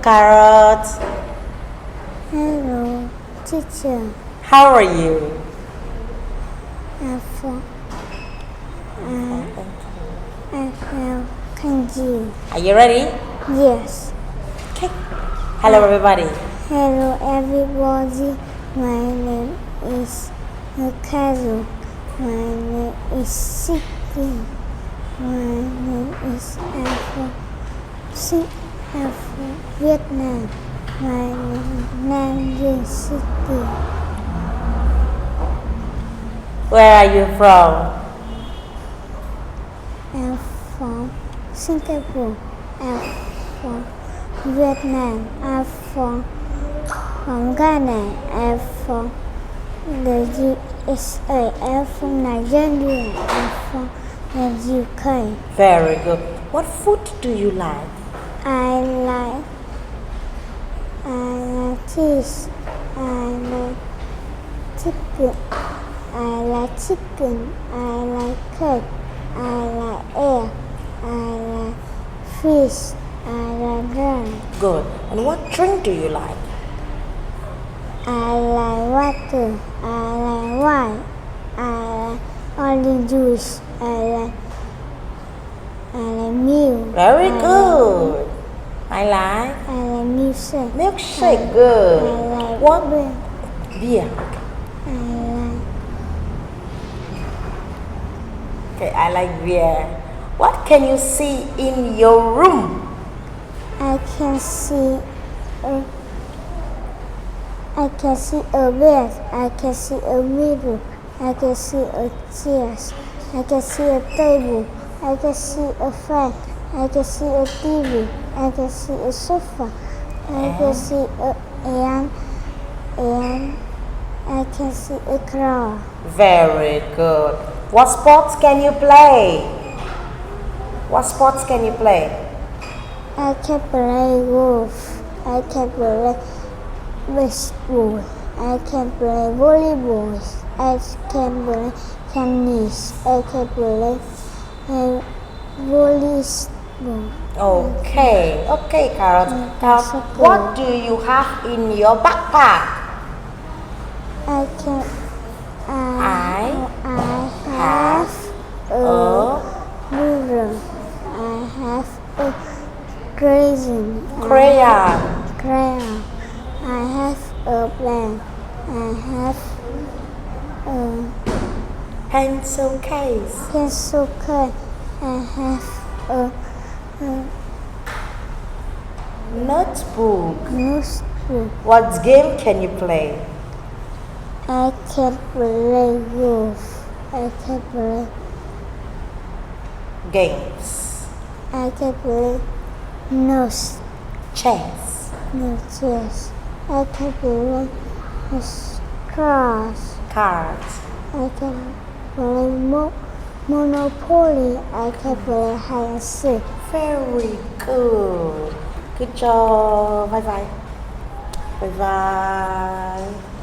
Parrot. Hello, teacher. How are you? I'm from. I have kanji. Are you ready? Yes. Okay. Hello, everybody. Hello, everybody. My name is Kazu. My name is Siki. My name is Afro. Afro Vietnam. My name is Nanjing City. Where are you from? I'm from Singapore. I'm from Vietnam. I'm from Ghana. I'm from the USA. I'm from Nigeria. I'm from the UK. Very good. What food do you like? I like cheese. I like chicken. I like chicken. I like cake. I like egg. I like fish. I like rice. Good. And what drink do you like? I like water. I like wine. I like orange juice. I like milk. Very good. I like Milkshake. milkshake. Good. I like What? beer. Beer. I like Okay, I like beer. What can you see in your room? I can see a bed. I can see a mirror. I can see a chair. I can see a table. I can see a fan. I can see a TV. I can see a sofa. I can see and I can see a car. Very good. What sports can you play? What sports can you play? I can play golf. I can play baseball. I can play volleyball. I can play tennis. I can play volleyball. Okay, Carrot. Now, what do you have in your backpack? I have A mirror. I have a crayon. crayon. I have a pen. I have a Pencil case. pencil case. I have a Notebook. notebook. What game can you play? I can play golf. I can play. Games. I can play nose. Chess. No chess. I can play cards. Cards. I can play Monopoly. I can play hide and seek. Very good. Good job. Bye bye. Bye bye.